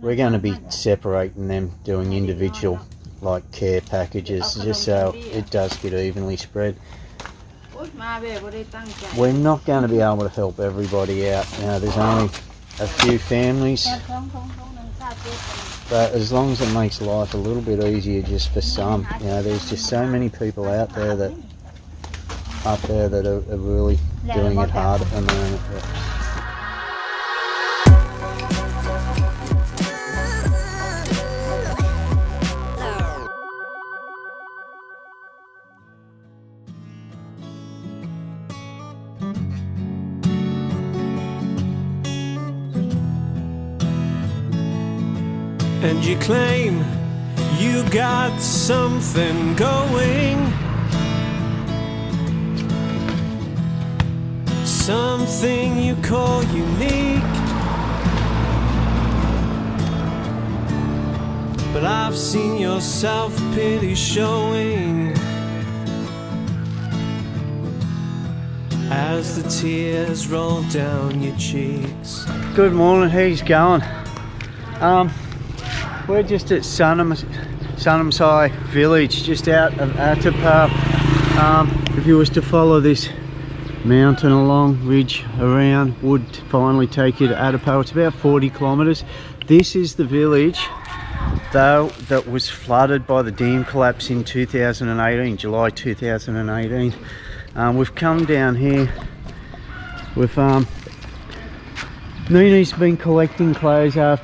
we're going to be separating them, doing individual like care packages, just so it does get evenly spread. We're not going to be able to help everybody out. There's only a few families, but as long as it makes life a little bit easier just for some, there's just so many people out there that are really doing it hard at the moment. And you claim you got something going, something you call unique, but I've seen your self-pity showing as the tears roll down your cheeks. Good morning, how's it going? We're just at Sanamxai village, just out of Attapeu. If you was to follow this mountain along, ridge around, would finally take you to Attapeu. It's about 40 kilometres. This is the village, though, that was flooded by the dam collapse in 2018, July 2018. We've come down here with Neenee's been collecting clothes her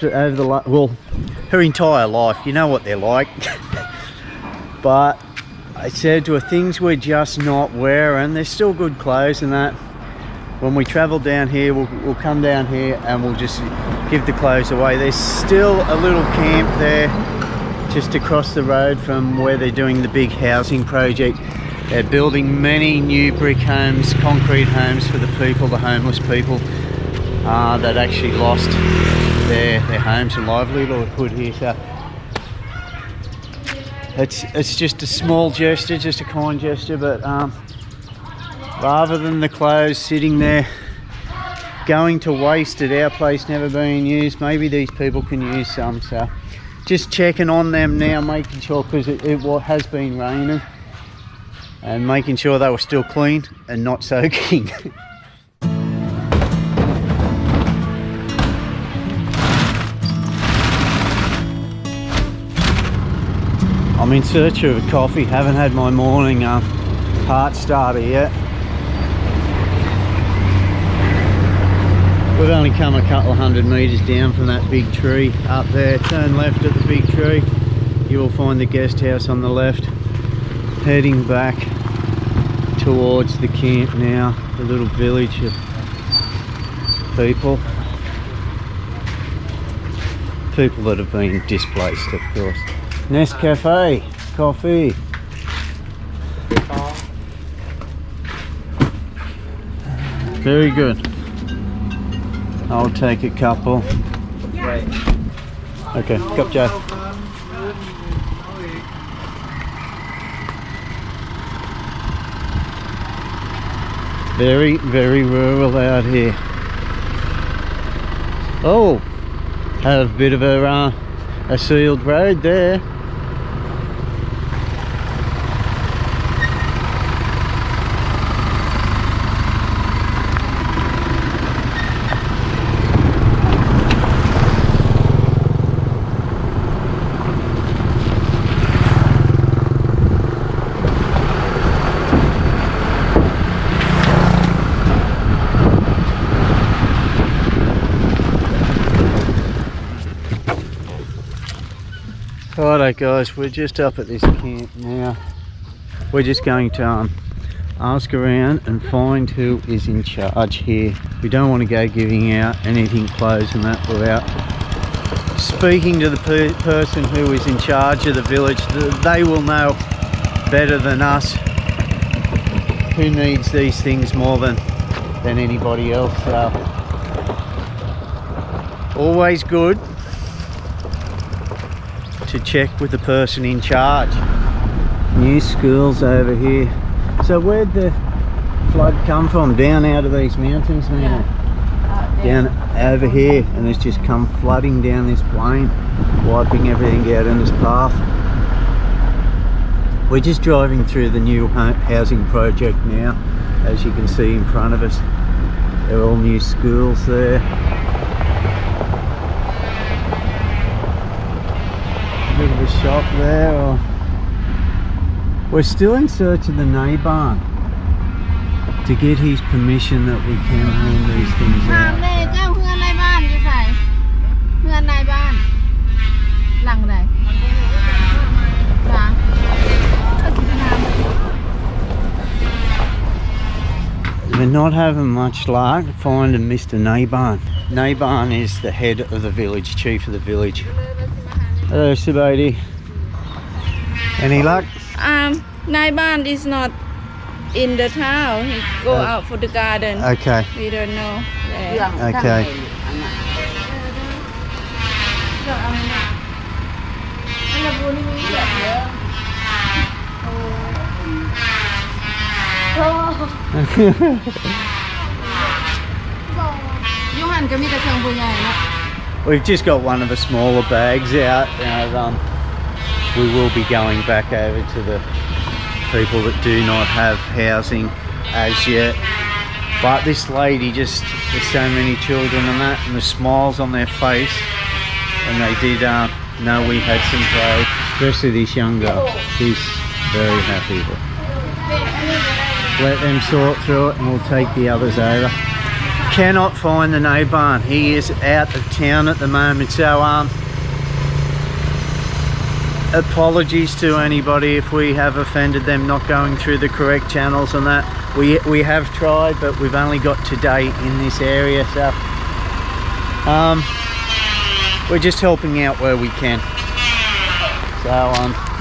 entire life. You know what they're like. But I said to her, things we're just not wearing, they're still good clothes and that. When we travel down here, we'll come down here and we'll just give the clothes away. There's still a little camp there just across the road from where they're doing the big housing project. They're building many new brick homes, concrete homes for the people, the homeless people that actually lost their homes and livelihood here. So it's just a small gesture, just a kind gesture, but rather than the clothes sitting there going to waste at our place never being used, maybe these people can use some. So just checking on them now, making sure, because it has been raining, and making sure they were still clean and not soaking. I'm in search of a coffee, haven't had my morning heart starter yet. We've only come a couple of 100 metres down from that big tree up there. Turn left at the big tree, you will find the guest house on the left. Heading back towards the camp now, the little village of people that have been displaced, of course. Nescafe coffee. Very good. I'll take a couple. Okay, cup Joe. Very, very rural out here. Oh, had a bit of a sealed road there. Righto guys, we're just up at this camp now. We're just going to ask around and find who is in charge here. We don't want to go giving out anything, clothes and that, without speaking to the person who is in charge of the village. They will know better than us who needs these things more than anybody else. So always good to check with the person in charge. New schools over here. So where'd the flood come from? Down out of these mountains now? down over here, and it's just come flooding down this plain, wiping everything out in its path. We're just driving through the new housing project now, as you can see in front of us. They're all new schools there. A bit of a shop there. We're still in search of the neighbour to get his permission that we can run these things out. We're not having much luck finding Mr. Neighbour. Neighbour is the head of the village, chief of the village. Hello, Subadi. Any luck? Neighbour is not in the town. He go out for the garden. Okay. We don't know. Okay. We've just got one of the smaller bags out. We will be going back over to the people that do not have housing as yet. But this lady just, there's so many children and that, and the smiles on their face, and they did know we had some trade. Especially this young girl, she's very happy. Let them sort through it and we'll take the others over. Cannot find the neighbour. He is out of town at the moment, so apologies to anybody if we have offended them not going through the correct channels and that. We have tried, but we've only got today in this area, so we're just helping out where we can. So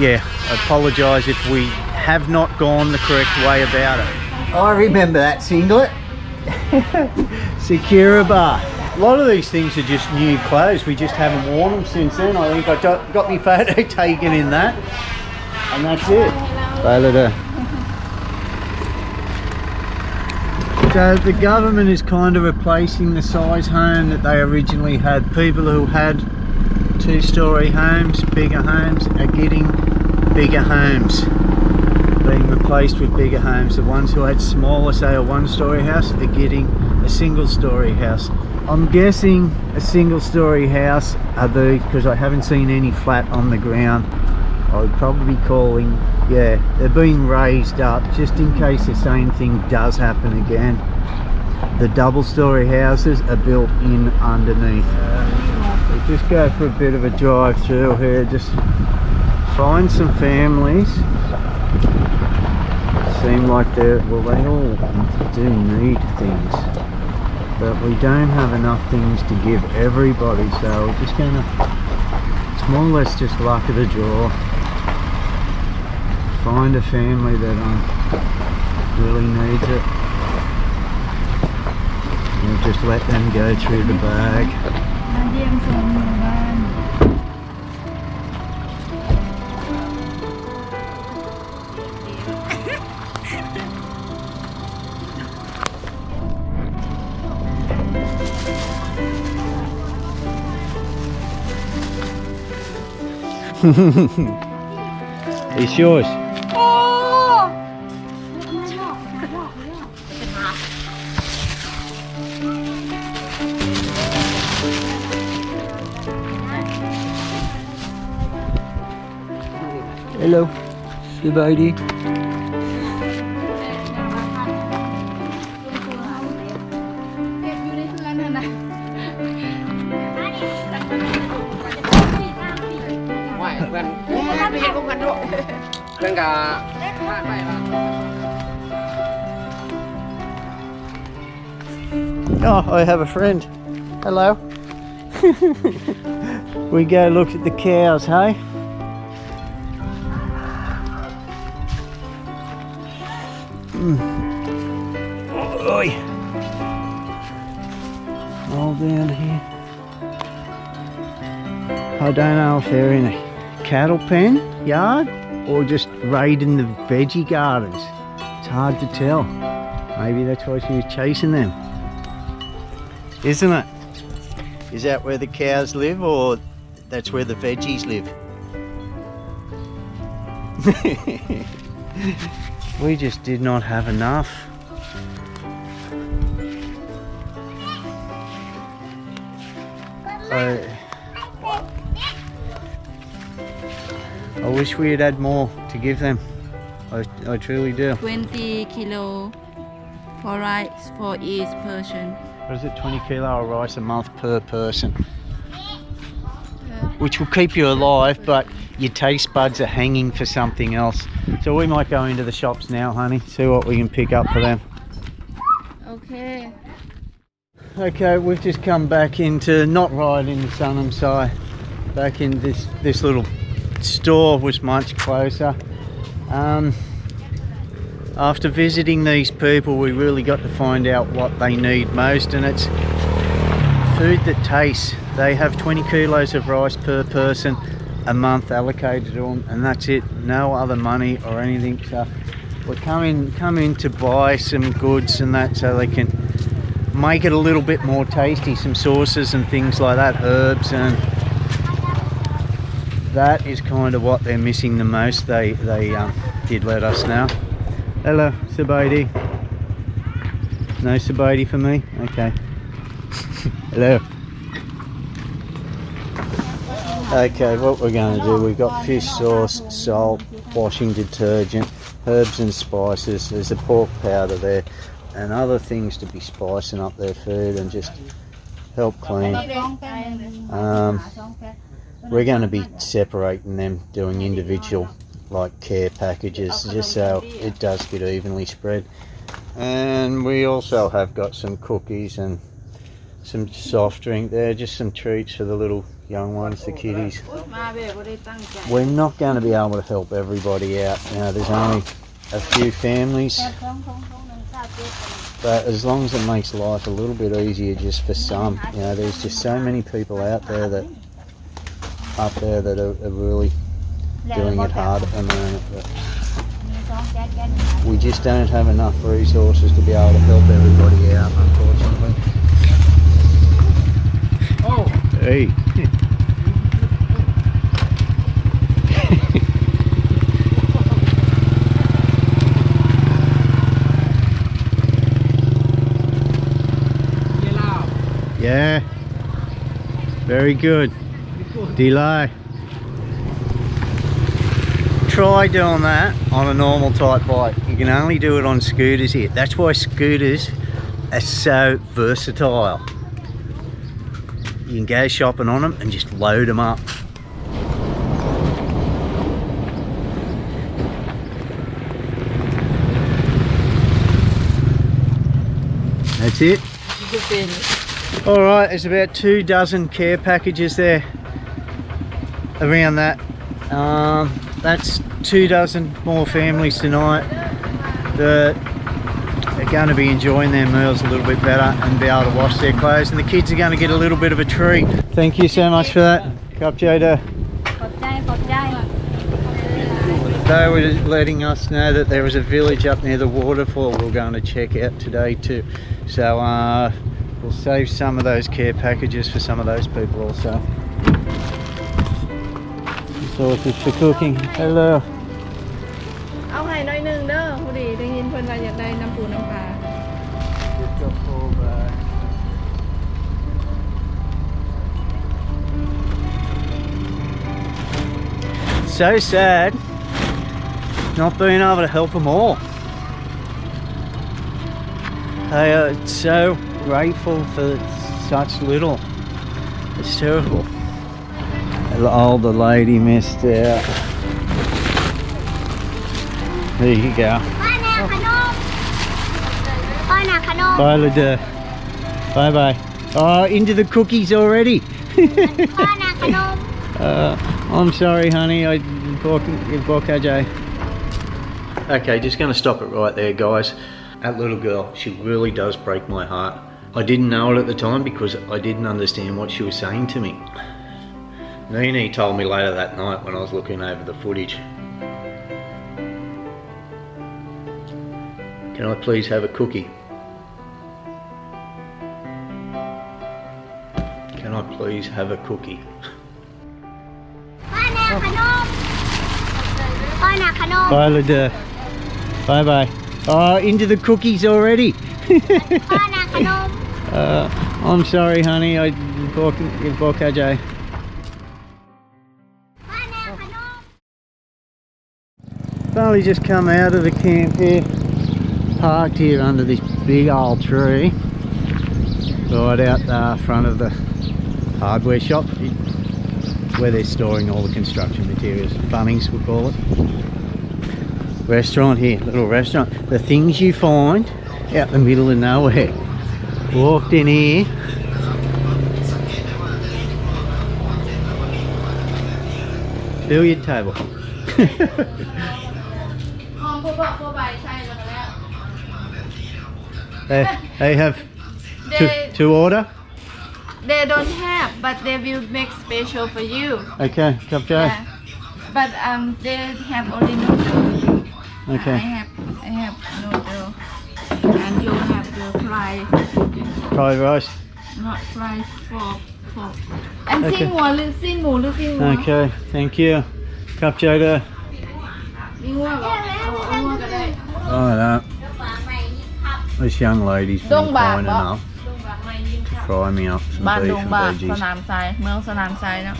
yeah, I apologise if we have not gone the correct way about it. I remember that singlet. Secura bar. A lot of these things are just new clothes. We just haven't worn them since then. I think I got my photo taken in that, and that's it. So the government is kind of replacing the size home that they originally had. People who had two-story homes, bigger homes, are getting bigger homes, being replaced with bigger homes. The ones who had smaller, say a one-story house, are getting a single-story house. I'm guessing a single-story house are these, because I haven't seen any flat on the ground. I would probably be calling, yeah, they're being raised up just in case the same thing does happen again. The double-story houses are built in underneath. We'll just go for a bit of a drive through here, just find some families. Seem like they all do need things, but we don't have enough things to give everybody, so we're just gonna, it's more or less just luck of the draw. Find a family that really needs it, and we'll just let them go through the bag. It's yours. Hello, Subadi. Oh, I have a friend. Hello. We go look at the cows, hey? Oi. All down here. I don't know if they're in a cattle pen yard or just raiding the veggie gardens. It's hard to tell. Maybe that's why she was chasing them. Isn't it? Is that where the cows live, or that's where the veggies live? We just did not have enough. I wish we had had more to give them. I truly do. 20 kilo for rice for each person. What is it, 20 kilo of rice a month per person? Yeah. Which will keep you alive, but your taste buds are hanging for something else. So we might go into the shops now, honey, see what we can pick up for them. Okay. Okay, we've just come back into, not right into Sanamxai, back in this little store was much closer. After visiting these people, we really got to find out what they need most, and it's food that tastes. They have 20 kilos of rice per person a month allocated to them, and that's it. No other money or anything. So we're coming to buy some goods and that, so they can make it a little bit more tasty. Some sauces and things like that, herbs, and that is kind of what they're missing the most. They did let us know. Hello, Sabaidi. No Sabaidi for me? Okay. Hello. Okay, what we're going to do, we've got fish sauce, salt, washing detergent, herbs and spices. There's a pork powder there, and other things to be spicing up their food and just help clean. We're going to be separating them, doing individual like care packages, just so it does get evenly spread. And we also have got some cookies and some soft drink there, just some treats for the little young ones, the kiddies. We're not going to be able to help everybody out. You know, there's only a few families, but as long as it makes life a little bit easier just for some, you know, there's just so many people out there that up there that are really doing it hard at the moment, but we just don't have enough resources to be able to help everybody out, unfortunately. Oh, hey. Yeah, very good. Delay. Try doing that on a normal type bike. You can only do it on scooters here. That's why scooters are so versatile. You can go shopping on them and just load them up. That's it. All right, there's about 2 dozen care packages there around that. That's 2 dozen more families tonight that are going to be enjoying their meals a little bit better and be able to wash their clothes, and the kids are going to get a little bit of a treat. Thank you so much for that. Kapjada. They were letting us know that there was a village up near the waterfall we're going to check out today too. So we'll save some of those care packages for some of those people also. Sauces for cooking. Hello. เอาให้น้อยนึงเด้อพอดีได้ยินเพิ่นว่าอยากได้น้ำปูน้ำปลา So sad not being able to help them all. They are so grateful for such little. It's terrible. The older lady missed out. There you go. Bye, Lada. Bye bye. Oh, into the cookies already. I'm sorry, honey. Okay, just going to stop it right there, guys. That little girl, she really does break my heart. I didn't know it at the time because I didn't understand what she was saying to me. Neenee told me later that night when I was looking over the footage. Can I please have a cookie? please have a cookie. พ่อน่ะขนม Bye, Lada. Bye bye. Oh, into the cookies already. พ่อน่ะขนม I'm sorry, honey. I bought Ajay. พ่อน่ะขนม Finally just come out of the camp here. Parked here under this big old tree. Right out the front of the hardware shop. Where they're storing all the construction materials. Bunnings, we call it. Restaurant here, little restaurant. The things you find out the middle of nowhere. Walked in here. Billiard table. They have to order. They don't have, but they will make special for you. Okay, cup chai. Yeah. But they have only noodle. Okay. I have noodle, and you have the fried, Fried rice. not fried pork. And Okay. ซิ่งหัวหรือซิ่งหมูหรือซิ่งหัว Okay, thank you. Cup chai there. ซิ่งหัวก็เอาหัวก็ได้ Oh, that. This young lady's been Don't kind back up. enough. Fry me up some บ้าน beef ดง and บากส veggies. นามทรายเมืองสนามทรายนะ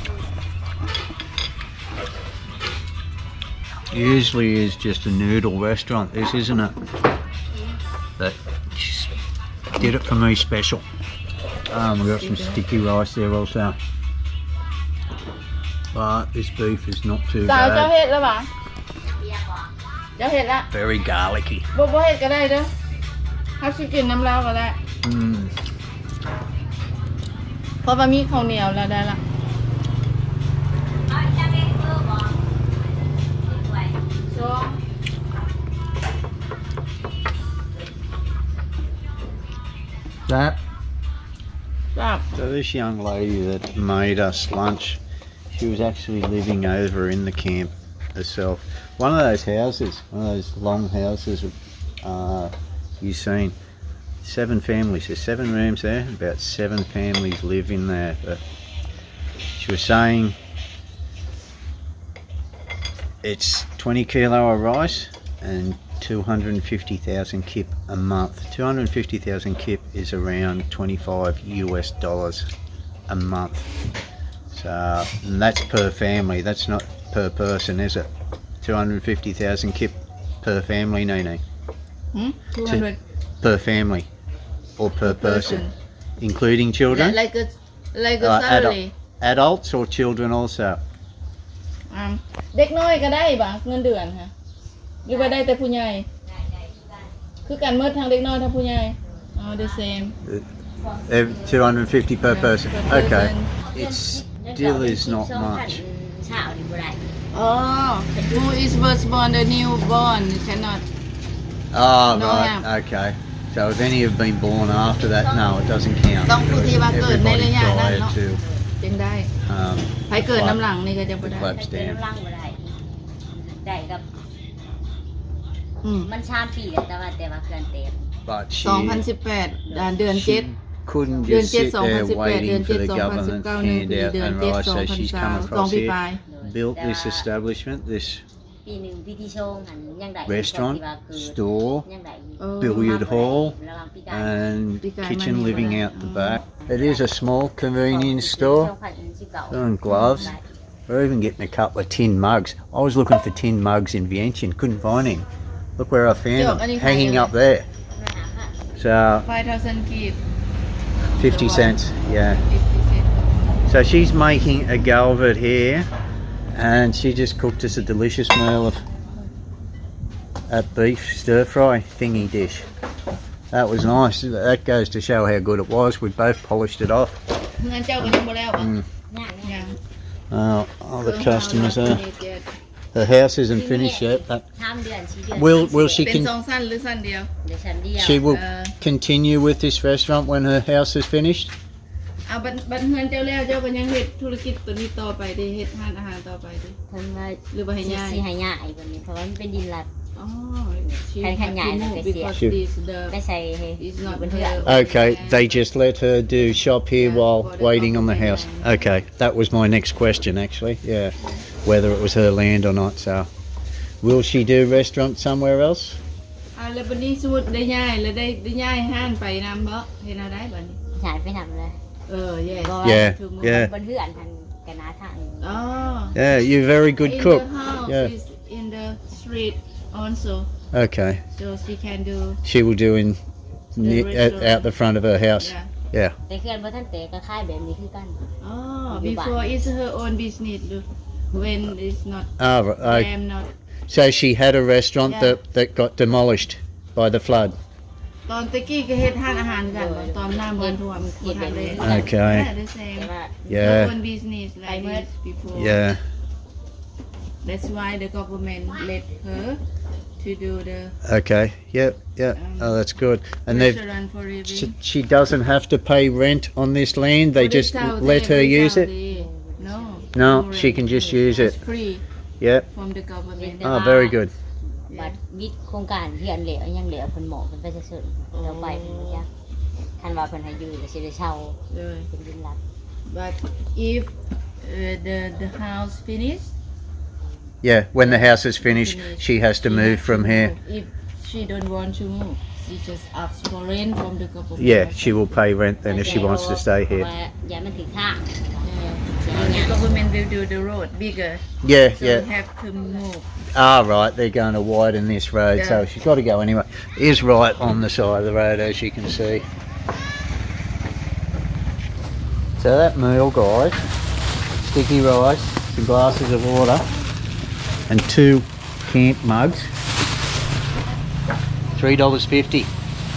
Usually is just a noodle restaurant. This isn't it. But just did it for me special. We got some sticky rice there also. But this beef is not too สาวเจ้า bad. เฮ็ดแล้วปะเจ้าเฮ็ดละ Very garlicky. บ่เฮ็ดก็ได้เด้อถ้าสิกินน้ำลาวก็ได้ Mm. เพราะว่ามีข้าวเหนียวแล้วได้ละ That. ครับ So this young lady that made us lunch, she was actually living over in the camp herself. One of those houses, one of those long houses you've seen. 7 families, there's 7 rooms there, about 7 families live in there. But she was saying it's 20 kilo of rice and 250,000 kip a month. 250,000 kip is around $25 a month. So and that's per family, that's not per person, is it? 250,000 kip per family, Neenee? 200 Per family or per person, including children? like a adult, salary adults or children also? เด็กน้อยก็ได้บ่เงินเดือนค่ะหรือว่าได้แต่ผู้ใหญ่คือกันเมื่อทางเด็กน้อยทั้งผู้ใหญ่อ๋อ the same 250 per person. per Okay. person. It still is not much. เช้านี่บ่ได้ อ๋อ who is first born the new born cannot Oh, No, right. yeah. Okay. So if any have been born after that, no, it doesn't count. ต้องผู้ที่ว่าเกิดในระยะนั้น Prior เนาะ to จึงได้ใครเกิดน้ำหลังนี่ก็จะบ่ได้ clap เกิน stand. ร่างบ่ได้ได้กับ อืม มัน3 ปีแล้วแต่ว่าเพื่อนเต็ม But she 2018เดือน she 7 couldn't เดือน just 7 sit there 2018 เดือน waiting for the 7 government 2019 1 ปี handout เดือน and 7 rice. So she's come 2020 across 2 ปี here, ปลาย built this establishment, this ปีหนึงปีที่ชงหันยังได้ restaurant, ที่ว่าเกิด store, ยังได้ billiard hall, ระหว่างปีกาย and Big kitchen money living for out that. the back. It is a small convenience store. 2019 And gloves. We're even getting a couple of tin mugs. I was looking for tin mugs in Vientiane, couldn't find any. Look where I found Joe, them, any hanging kind up there. So 5,000 กีบ 50 cents, yeah. 50 cents So she's making a go of it here, and she just cooked us a delicious meal of that beef stir fry thingy dish. That was nice. That goes to show how good it was. We both polished it off. เงินเจ้าก็ยังบ่แล้วบ่ยัง Oh, the customers are. The house isn't finished yet, but 3 เดือน4 เดือน will she เป็น2สั้นหรือสั้นเดียว เดี๋ยวฉันเดียว she will continue with this restaurant when her house is finished? เอาบัดเงินเจ้าแล้วเจ้าก็ยังเฮ็ดธุรกิจตัวนี้ต่อไปดิเฮ็ดร้านอาหารต่อไปดิ เพิ่นว่า หรือว่าให้ย้าย สิให้ย้ายเพิ่นนี่เพราะว่ามันเป็นดินลัด อ๋อ she คัน have ใหญ่ to แล้ว move ก็เสีย because She- this the ไม่ใส่ is not บนเทือก her Okay, they just let her do shop here Yeah, while for the waiting on the government house. land. Okay, that was my next question actually. Yeah, whether it was her land or not. So, will she do restaurant somewhere else? อ่าแล้วบัดนี้สมมุติได้ย้ายแล้วได้ย้ายห้านไปนำบ่เฮ็ดเอาได้บัดนี้ หายไปนำเลย yes บ่ Yeah, ถูกมั้ย yeah. บนเทือกทันกันนาทาง อ๋อ Yeah, you're a very good in cook. the house Yeah. is in the street also Okay, so she can do she will do in restaurant. out the front of her house. yeah Yeah. แต่เพื่อนบ่ทันเตะก็คล้ายแบบนี้คือกัน oh before is her own business when it's not Oh, I am not so she had a restaurant Yeah. that got demolished by the flood. ตอนตะกี้ก็เฮ็ดร้านอาหารกันบ่ตอนน้ำบ่ท่วมบ่ทันเลย Okay. Yeah, the same แต่ว่า Yeah. her own business like this before Yeah. that's why the government let her to do the Okay. Yep. Yeah. Oh, that's good. And they've restaurant for living she doesn't have to pay rent on this land. They Oh, just sell let there, her they use sell it. there. No. No, rent. she can just use It's it. free Yep. from the government. Oh, very good. บัตรบิดโครงการเฮียนเหลือยังเหลือเพิ่นหมอเพิ่นไปจะสุดเราไปเพิ่นบ่จักคันว่าเพิ่นให้อยู่ก็สิได้เช่า Yeah. เป็นดินรัฐ But if the house finished, Yeah. When the house is finished, she has to move from here. If she don't want to move, she just asks for rent from the government. Yeah, she will pay rent then if she wants to stay เพราะ here. ว่าอย่ามันถึงทาง Yeah. The government will do the road bigger, Yeah. so Yeah. you have to move. Ah, right. They're going to widen this road, so Yeah. she's got to go anyway. It is right on the side of the road, as you can see. So that meal, guys, sticky rice, some glasses of water, and 2 camp mugs. $3.50.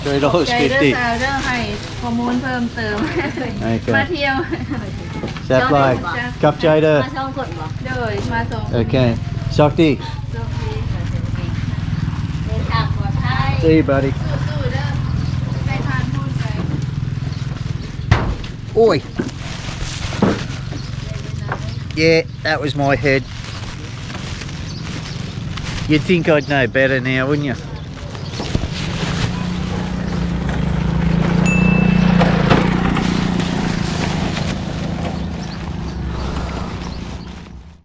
ใจเด้อ $3.50. สาวเด้อให้ข้อมูลเพิ่มเติม Okay. มาเที่ยว Is that like cup Jada? มาช่องคนบ่ โดยมาส่ง Okay. Sakti. โชคดี เดินทางปลอดภัย See you, buddy. สู้ๆเด้อไปทานพูดไป Oi. Yeah, that was my head. You'd think I'd know better now, wouldn't you?